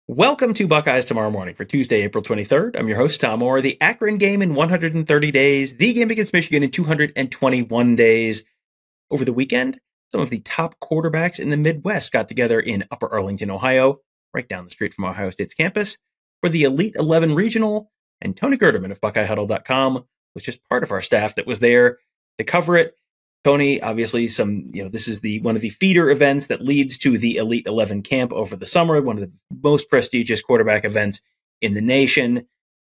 Welcome to Buckeyes Tomorrow Morning for Tuesday, April 23rd. I'm your host, Tom Orr. The Akron game in 130 days, the game against Michigan in 221 days. Over the weekend, some of the top quarterbacks in the Midwest got together in Upper Arlington, Ohio, right down the street from Ohio State's campus, for the Elite 11 Regional, and Tony Gerdeman of BuckeyeHuddle.com was just part of our staff that was there to cover it. Tony, obviously, this is one of the feeder events that leads to the Elite 11 camp over the summer, one of the most prestigious quarterback events in the nation.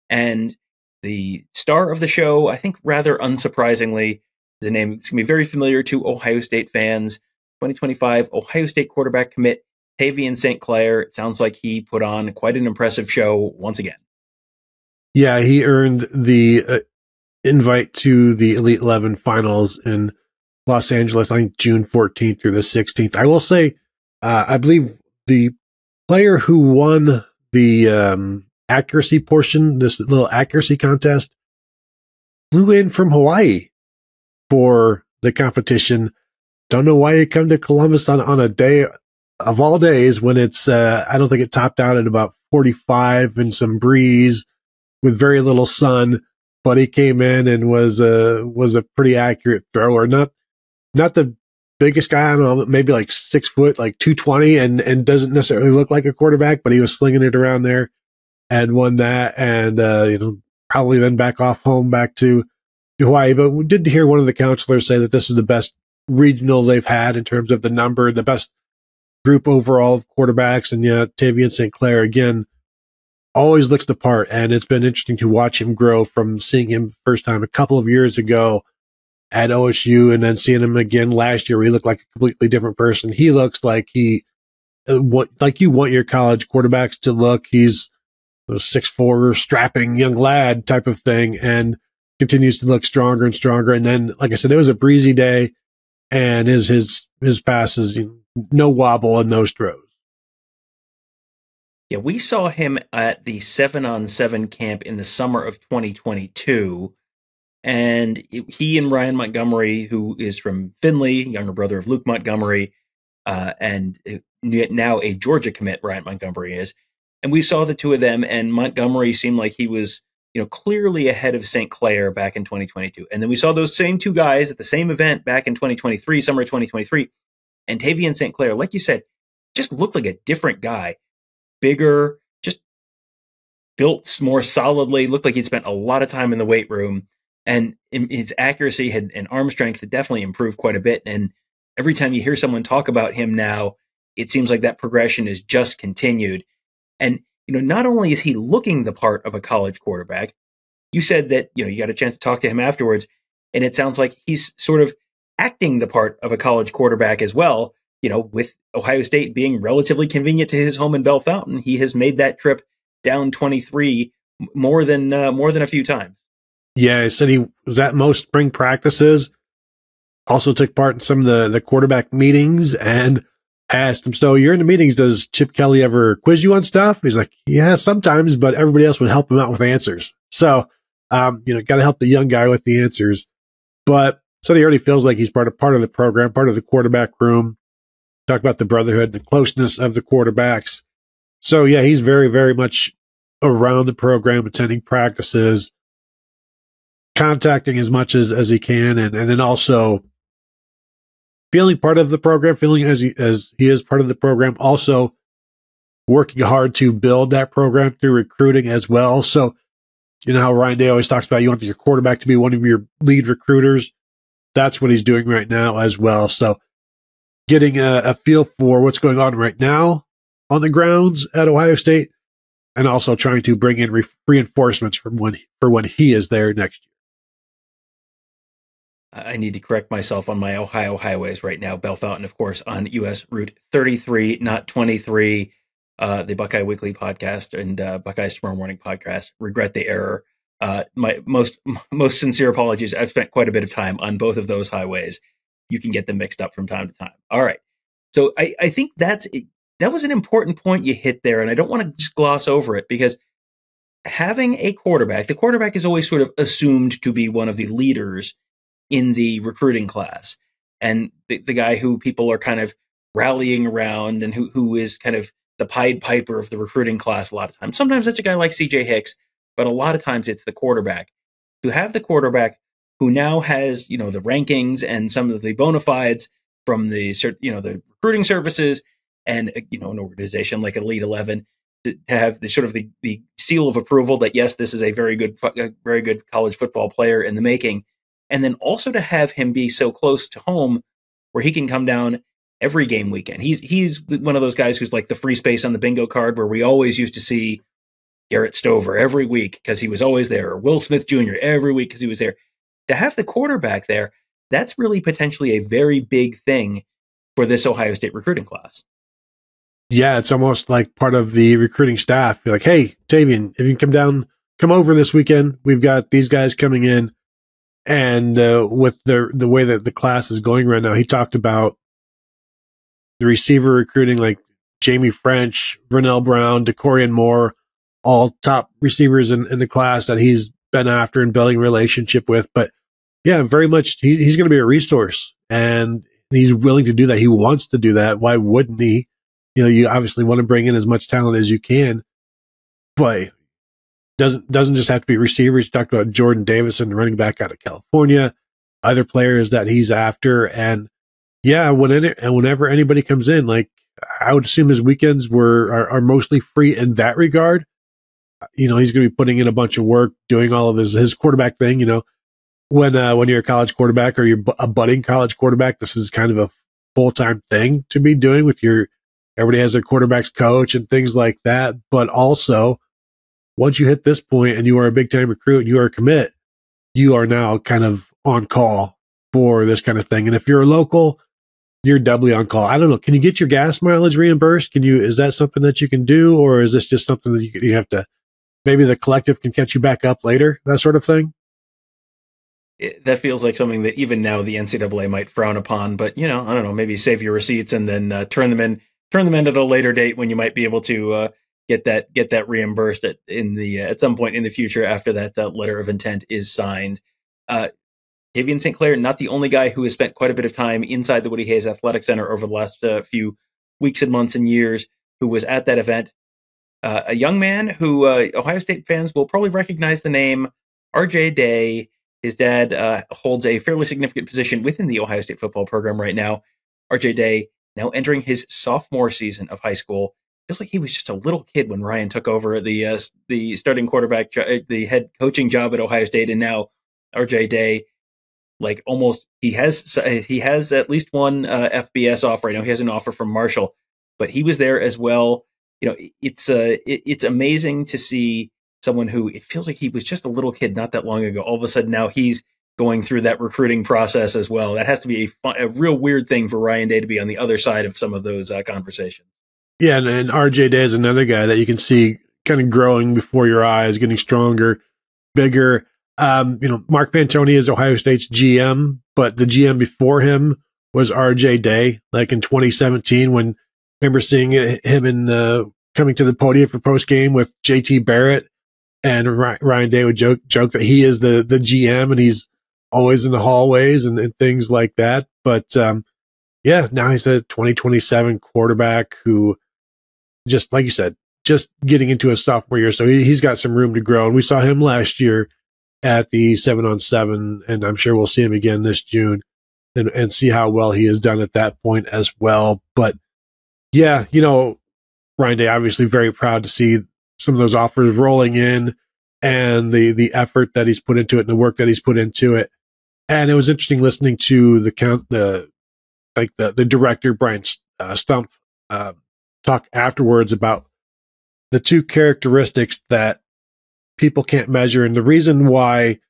And the star of the show, I think rather unsurprisingly, is a name that's going to be very familiar to Ohio State fans. 2025 Ohio State quarterback commit Tavien St. Clair. It sounds like he put on quite an impressive show once again. Yeah, he earned the invite to the Elite 11 finals in Los Angeles, I think June 14th through the 16th. I will say, I believe the player who won the accuracy portion, this little accuracy contest, flew in from Hawaii for the competition. Don't know why he come to Columbus on a day of all days when it's, I don't think it topped out at about 45 and some breeze with very little sun, but he came in and was a pretty accurate thrower. Not the biggest guy, I don't know, maybe like 6 foot, like 220, and doesn't necessarily look like a quarterback, but he was slinging it around there and won that. And, probably then back to Hawaii. But we did hear one of the counselors say that this is the best regional they've had in terms of the number, the best group overall of quarterbacks. And yeah, Tavien St. Clair, again, always looks the part. And it's been interesting to watch him grow from seeing him first time a couple of years ago at OSU and then seeing him again last year where he looked like a completely different person. He looks like like you want your college quarterbacks to look. He's a 6'4", strapping young lad type of thing and continues to look stronger and stronger. And then, like I said, it was a breezy day and his passes, no wobble and no throws. Yeah, we saw him at the 7-on-7 camp in the summer of 2022. And he and Ryan Montgomery, who is from Findlay, younger brother of Luke Montgomery, and now a Georgia commit, Ryan Montgomery is. And we saw the two of them, and Montgomery seemed like he was, clearly ahead of St. Clair back in 2022. And then we saw those same two guys at the same event back in 2023, summer of 2023. And Tavien St. Clair, like you said, just looked like a different guy. Bigger, just built more solidly, looked like he'd spent a lot of time in the weight room. And his accuracy and arm strength had definitely improved quite a bit. And every time you hear someone talk about him now, it seems like that progression is just continued. And, not only is he looking the part of a college quarterback, you said that, you got a chance to talk to him afterwards, and it sounds like he's sort of acting the part of a college quarterback as well. With Ohio State being relatively convenient to his home in Bell Fountain, he has made that trip down 23 more than a few times. Yeah, he said he was at most spring practices, also took part in some of the quarterback meetings, and asked him, so you're in the meetings, does Chip Kelly ever quiz you on stuff? He's like, yeah, sometimes, but everybody else would help him out with answers. So, got to help the young guy with the answers. But so he already feels like he's part of the program, part of the quarterback room. Talk about the brotherhood and the closeness of the quarterbacks. So yeah, he's very, very much around the program, attending practices, contacting as much as he can, and then also feeling part of the program, feeling as he is part of the program, also working hard to build that program through recruiting as well. So, how Ryan Day always talks about you want your quarterback to be one of your lead recruiters. That's what he's doing right now as well. So getting a feel for what's going on right now on the grounds at Ohio State, and also trying to bring in reinforcements for when he is there next year. I need to correct myself on my Ohio highways right now. Bell Fountain, of course, on U.S. Route 33, not 23. The Buckeye Weekly podcast and Buckeyes Tomorrow Morning podcast. Regret the error. My most sincere apologies. I've spent quite a bit of time on both of those highways. You can get them mixed up from time to time. All right. So I think that was an important point you hit there, and I don't want to just gloss over it, because having a quarterback, the quarterback is always sort of assumed to be one of the leaders in the recruiting class, and the guy who people are kind of rallying around and who is kind of the Pied Piper of the recruiting class a lot of times. Sometimes it's a guy like CJ Hicks, but a lot of times it's the quarterback. To have the quarterback who now has, the rankings and some of the bona fides from the recruiting services and, an organization like Elite 11 to have the sort of the seal of approval that, yes, this is a very good college football player in the making. And then also to have him be so close to home where he can come down every game weekend. He's one of those guys who's like the free space on the bingo card where we always used to see Garrett Stover every week because he was always there, or Will Smith Jr. every week because he was there. To have the quarterback there, that's really potentially a very big thing for this Ohio State recruiting class. Yeah, it's almost like part of the recruiting staff. You're like, hey, Tavien, if you can come over this weekend, we've got these guys coming in. And with the way that the class is going right now, he talked about the receiver recruiting like Jamie French, Vernell Brown, DeCorian Moore, all top receivers in the class that he's been after and building a relationship with. But yeah, very much he's going to be a resource, and he's willing to do that. He wants to do that. Why wouldn't he? You obviously want to bring in as much talent as you can, but doesn't just have to be receivers. You talked about Jordan Davison, the running back out of California, other players that he's after. And yeah, whenever anybody comes in, like I would assume his weekends are mostly free in that regard. He's going to be putting in a bunch of work, doing all of his quarterback thing. When you're a college quarterback or you're a budding college quarterback, this is kind of a full-time thing to be doing with everybody has their quarterback's coach and things like that. But also, once you hit this point and you are a big-time recruit and you are a commit, you are now kind of on call for this kind of thing. And if you're a local, you're doubly on call. I don't know. Can you get your gas mileage reimbursed? Is that something that you can do? Or is this just something that you have to, maybe the collective can catch you back up later, that sort of thing? That feels like something that even now the NCAA might frown upon, but I don't know, maybe save your receipts and then turn them in at a later date when you might be able to get that reimbursed at some point in the future after that letter of intent is signed. Tavien St. Clair, not the only guy who has spent quite a bit of time inside the Woody Hayes Athletic Center over the last few weeks and months and years, who was at that event. A young man who Ohio State fans will probably recognize the name, R.J. Day. His dad holds a fairly significant position within the Ohio State football program right now. R.J. Day, now entering his sophomore season of high school. Feels like he was just a little kid when Ryan took over the starting quarterback, the head coaching job at Ohio State, and now R.J. Day, like almost he has at least one FBS offer. I know he has an offer from Marshall, but he was there as well. It's amazing to see someone who it feels like he was just a little kid not that long ago. All of a sudden now he's going through that recruiting process as well. That has to be a real weird thing for Ryan Day to be on the other side of some of those conversations. Yeah, and RJ Day is another guy that you can see kind of growing before your eyes, getting stronger, bigger. Mark Pantoni is Ohio State's GM, but the GM before him was RJ Day, like in 2017, when I remember seeing him in coming to the podium for post game with JT Barrett, and Ryan Day would joke that he is the GM and he's always in the hallways and things like that. But yeah, now he's a 2027 quarterback who, just like you said, just getting into his sophomore year. So he's got some room to grow. And we saw him last year at the 7-on-7, and I'm sure we'll see him again this June and see how well he has done at that point as well. But yeah, Ryan Day obviously very proud to see some of those offers rolling in and the effort that he's put into it and the work that he's put into it. And it was interesting listening to the director, Brian Stump, talk afterwards about the two characteristics that people can't measure. And the reason why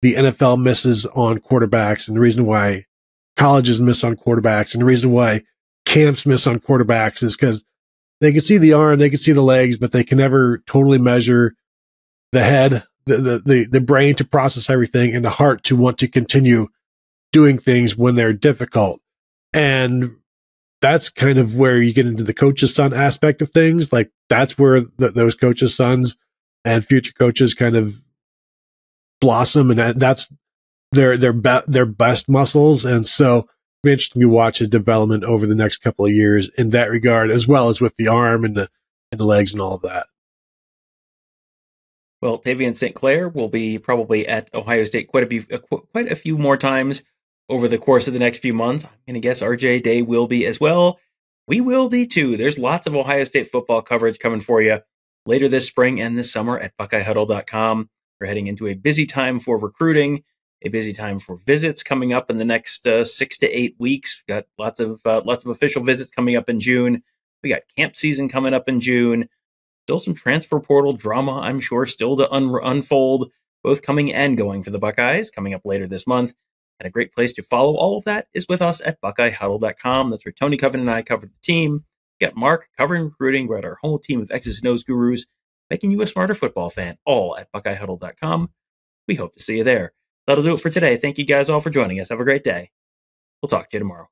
the NFL misses on quarterbacks, and the reason why colleges miss on quarterbacks, and the reason why camps miss on quarterbacks is because they can see the arm, they can see the legs, but they can never totally measure the head, the brain to process everything, and the heart to want to continue doing things when they're difficult. And that's kind of where you get into the coach's son aspect of things. Like that's where those coaches' sons and future coaches kind of blossom, and that's their best muscles. And so be interesting to watch his development over the next couple of years in that regard, as well as with the arm and the legs and all of that. Well, Tavien St. Clair will be probably at Ohio State quite a few more times over the course of the next few months. I'm going to guess RJ Day will be as well. We will be too. There's lots of Ohio State football coverage coming for you later this spring and this summer at BuckeyeHuddle.com. We're heading into a busy time for recruiting, a busy time for visits coming up in the next 6 to 8 weeks. We've got lots of official visits coming up in June. We got camp season coming up in June. Still some transfer portal drama, I'm sure, still to unfold, both coming and going for the Buckeyes, coming up later this month. And a great place to follow all of that is with us at BuckeyeHuddle.com. That's where Tony Coven and I cover the team. We got Mark covering recruiting. We're at our whole team of X's and O's gurus, making you a smarter football fan, all at BuckeyeHuddle.com. We hope to see you there. That'll do it for today. Thank you guys all for joining us. Have a great day. We'll talk to you tomorrow.